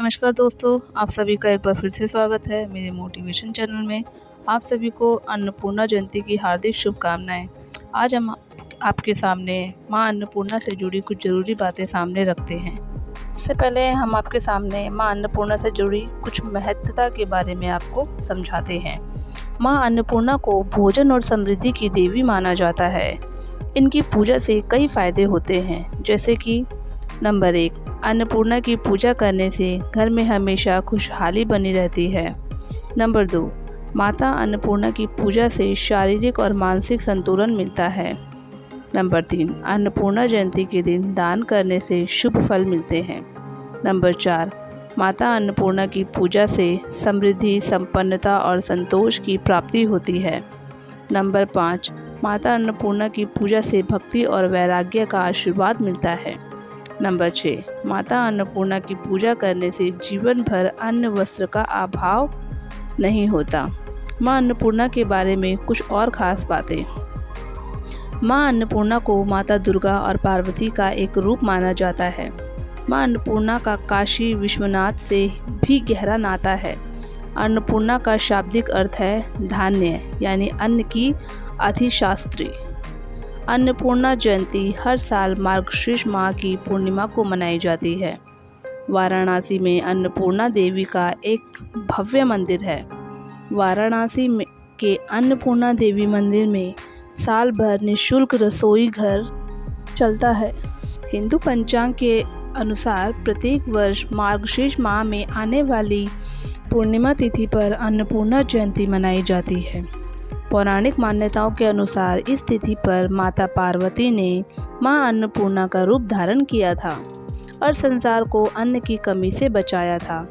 नमस्कार दोस्तों, आप सभी का एक बार फिर से स्वागत है मेरे मोटिवेशन चैनल में। आप सभी को अन्नपूर्णा जयंती की हार्दिक शुभकामनाएं। आज हम आपके सामने मां अन्नपूर्णा से जुड़ी कुछ ज़रूरी बातें सामने रखते हैं। इससे पहले हम आपके सामने मां अन्नपूर्णा से जुड़ी कुछ महत्वता के बारे में आपको समझाते हैं। मां अन्नपूर्णा को भोजन और समृद्धि की देवी माना जाता है। इनकी पूजा से कई फायदे होते हैं, जैसे कि नंबर 1, अन्नपूर्णा की पूजा करने से घर में हमेशा खुशहाली बनी रहती है। नंबर 2, माता अन्नपूर्णा की पूजा से शारीरिक और मानसिक संतुलन मिलता है। नंबर 3, अन्नपूर्णा जयंती के दिन दान करने से शुभ फल मिलते हैं। नंबर 4, माता अन्नपूर्णा की पूजा से समृद्धि, संपन्नता और संतोष की प्राप्ति होती है। नंबर 5, माता अन्नपूर्णा की पूजा से भक्ति और वैराग्य का आशीर्वाद मिलता है। नंबर 6, माता अन्नपूर्णा की पूजा करने से जीवन भर अन्न वस्त्र का अभाव नहीं होता। मां अन्नपूर्णा के बारे में कुछ और ख़ास बातें। मां अन्नपूर्णा को माता दुर्गा और पार्वती का एक रूप माना जाता है। मां अन्नपूर्णा का काशी विश्वनाथ से भी गहरा नाता है। अन्नपूर्णा का शाब्दिक अर्थ है धान्य, यानी अन्न की अधिष्ठात्री। अन्नपूर्णा जयंती हर साल मार्गशीर्ष माह की पूर्णिमा को मनाई जाती है। वाराणसी में अन्नपूर्णा देवी का एक भव्य मंदिर है। वाराणसी के अन्नपूर्णा देवी मंदिर में साल भर निःशुल्क रसोई घर चलता है। हिंदू पंचांग के अनुसार प्रत्येक वर्ष मार्गशीर्ष माह में आने वाली पूर्णिमा तिथि पर अन्नपूर्णा जयंती मनाई जाती है। पौराणिक मान्यताओं के अनुसार इस तिथि पर माता पार्वती ने मां अन्नपूर्णा का रूप धारण किया था और संसार को अन्न की कमी से बचाया था।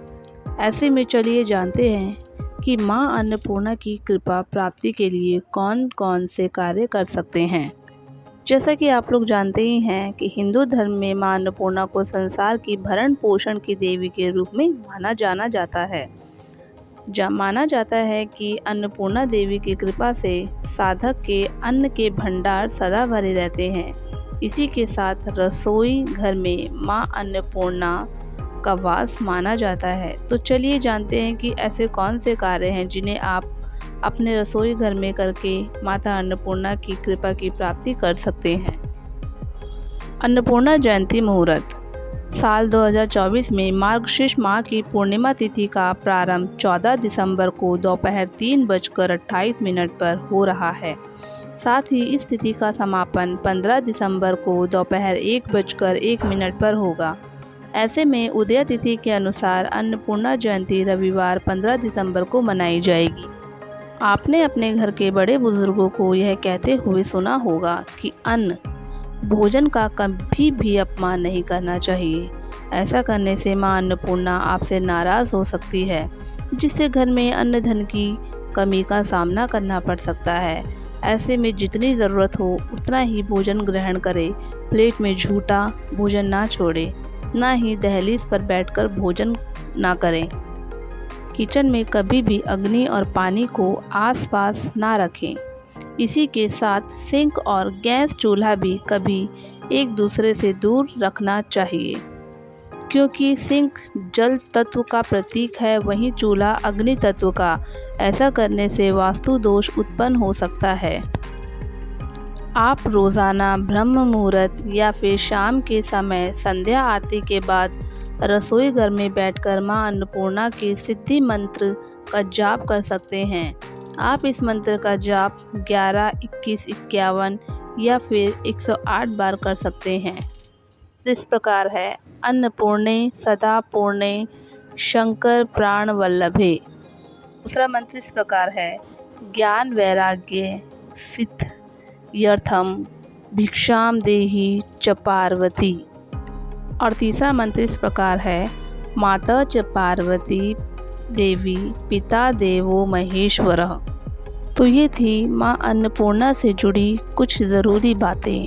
ऐसे में चलिए जानते हैं कि मां अन्नपूर्णा की कृपा प्राप्ति के लिए कौन कौन से कार्य कर सकते हैं। जैसा कि आप लोग जानते ही हैं कि हिंदू धर्म में मां अन्नपूर्णा को संसार की भरण पोषण की देवी के रूप में जाना जाता है। माना जाता है कि अन्नपूर्णा देवी की कृपा से साधक के अन्न के भंडार सदा भरे रहते हैं। इसी के साथ रसोई घर में मां अन्नपूर्णा का वास माना जाता है। तो चलिए जानते हैं कि ऐसे कौन से कार्य हैं जिन्हें आप अपने रसोई घर में करके माता अन्नपूर्णा की कृपा की प्राप्ति कर सकते हैं। अन्नपूर्णा जयंती मुहूर्त। साल 2024 में मार्गशीर्ष माह की पूर्णिमा तिथि का प्रारंभ 14 दिसंबर को दोपहर 3:28 पर हो रहा है। साथ ही इस तिथि का समापन 15 दिसंबर को दोपहर 1:01 पर होगा। ऐसे में उदय तिथि के अनुसार अन्नपूर्णा जयंती रविवार 15 दिसंबर को मनाई जाएगी। आपने अपने घर के बड़े बुजुर्गों को यह कहते हुए सुना होगा कि अन्न भोजन का कभी भी अपमान नहीं करना चाहिए। ऐसा करने से मां अन्नपूर्णा आपसे नाराज़ हो सकती है, जिससे घर में अन्न धन की कमी का सामना करना पड़ सकता है। ऐसे में जितनी ज़रूरत हो उतना ही भोजन ग्रहण करें। प्लेट में झूठा भोजन ना छोड़ें, ना ही दहलीज पर बैठकर भोजन ना करें। किचन में कभी भी अग्नि और पानी को आसपास ना रखें। इसी के साथ सिंक और गैस चूल्हा भी कभी एक दूसरे से दूर रखना चाहिए, क्योंकि सिंक जल तत्व का प्रतीक है, वहीं चूल्हा अग्नि तत्व का। ऐसा करने से वास्तु दोष उत्पन्न हो सकता है। आप रोज़ाना ब्रह्म मुहूर्त या फिर शाम के समय संध्या आरती के बाद रसोई घर में बैठकर मां अन्नपूर्णा के सिद्धि मंत्र का जाप कर सकते हैं। आप इस मंत्र का जाप 11, 21, 51 या फिर 108 बार कर सकते हैं। इस प्रकार है: अन्नपूर्णे सदा पूर्णे शंकर प्राण वल्लभे। दूसरा मंत्र इस प्रकार है: ज्ञान वैराग्य सिद्ध यर्थम भिक्षाम देहि च पार्वती। और तीसरा मंत्र इस प्रकार है: माता च पार्वती देवी पिता देवो महेश्वरः। तो ये थी मां अन्नपूर्णा से जुड़ी कुछ ज़रूरी बातें।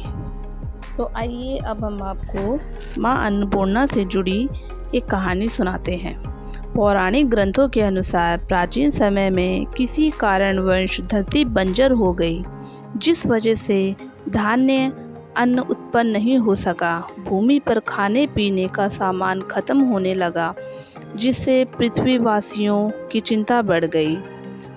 तो आइए अब हम आपको मां अन्नपूर्णा से जुड़ी एक कहानी सुनाते हैं। पौराणिक ग्रंथों के अनुसार प्राचीन समय में किसी कारणवश धरती बंजर हो गई, जिस वजह से धान्य अन्न उत्पन्न नहीं हो सका। भूमि पर खाने पीने का सामान खत्म होने लगा। जिससे पृथ्वीवासियों की चिंता बढ़ गई।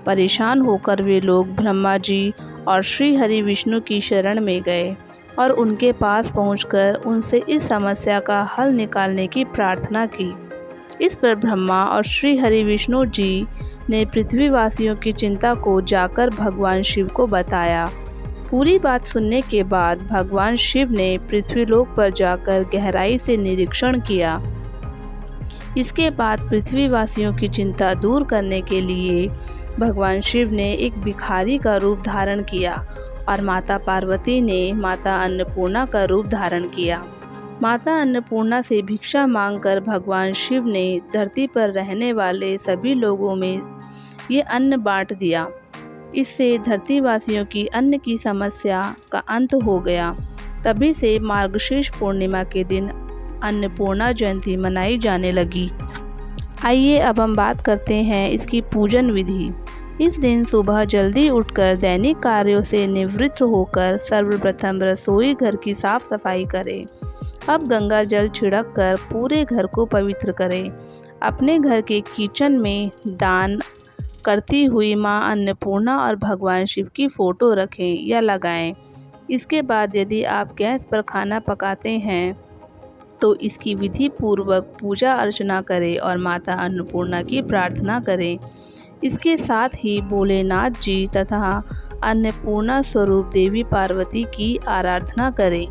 परेशान होकर वे लोग ब्रह्मा जी और श्री हरि विष्णु की शरण में गए और उनके पास पहुंचकर उनसे इस समस्या का हल निकालने की प्रार्थना की। इस पर ब्रह्मा और श्री हरि विष्णु जी ने पृथ्वीवासियों की चिंता को जाकर भगवान शिव को बताया। पूरी बात सुनने के बाद भगवान शिव ने पृथ्वीलोक पर जाकर गहराई से निरीक्षण किया। इसके बाद पृथ्वीवासियों की चिंता दूर करने के लिए भगवान शिव ने एक भिखारी का रूप धारण किया और माता पार्वती ने माता अन्नपूर्णा का रूप धारण किया। माता अन्नपूर्णा से भिक्षा मांगकर भगवान शिव ने धरती पर रहने वाले सभी लोगों में ये अन्न बांट दिया। इससे धरतीवासियों की अन्न की समस्या का अंत हो गया। तभी से मार्गशीर्ष पूर्णिमा के दिन अन्नपूर्णा जयंती मनाई जाने लगी। आइए अब हम बात करते हैं इसकी पूजन विधि। इस दिन सुबह जल्दी उठकर दैनिक कार्यों से निवृत्त होकर सर्वप्रथम रसोई घर की साफ सफाई करें। अब गंगा जल छिड़क कर पूरे घर को पवित्र करें। अपने घर के किचन में दान करती हुई मां अन्नपूर्णा और भगवान शिव की फ़ोटो रखें या लगाएं। इसके बाद यदि आप गैस पर खाना पकाते हैं तो इसकी विधि पूर्वक पूजा अर्चना करें और माता अन्नपूर्णा की प्रार्थना करें। इसके साथ ही भोलेनाथ जी तथा अन्नपूर्णा स्वरूप देवी पार्वती की आराधना करें।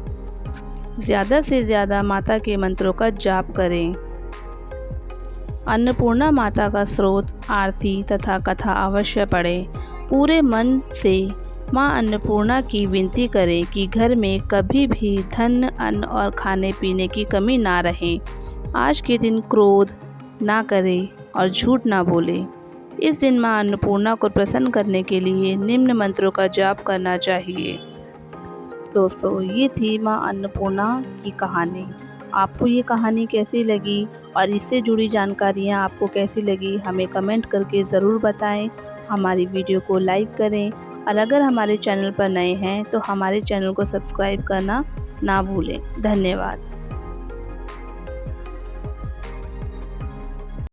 ज़्यादा से ज़्यादा माता के मंत्रों का जाप करें। अन्नपूर्णा माता का स्रोत, आरती तथा कथा अवश्य पढ़ें। पूरे मन से माँ अन्नपूर्णा की विनती करें कि घर में कभी भी धन, अन्न और खाने पीने की कमी ना रहे। आज के दिन क्रोध ना करें और झूठ ना बोलें। इस दिन माँ अन्नपूर्णा को प्रसन्न करने के लिए निम्न मंत्रों का जाप करना चाहिए। दोस्तों, ये थी माँ अन्नपूर्णा की कहानी। आपको ये कहानी कैसी लगी और इससे जुड़ी जानकारियाँ आपको कैसी लगी, हमें कमेंट करके ज़रूर बताएं। हमारी वीडियो को लाइक करें और अगर हमारे चैनल पर नए हैं तो हमारे चैनल को सब्सक्राइब करना ना भूलें। धन्यवाद।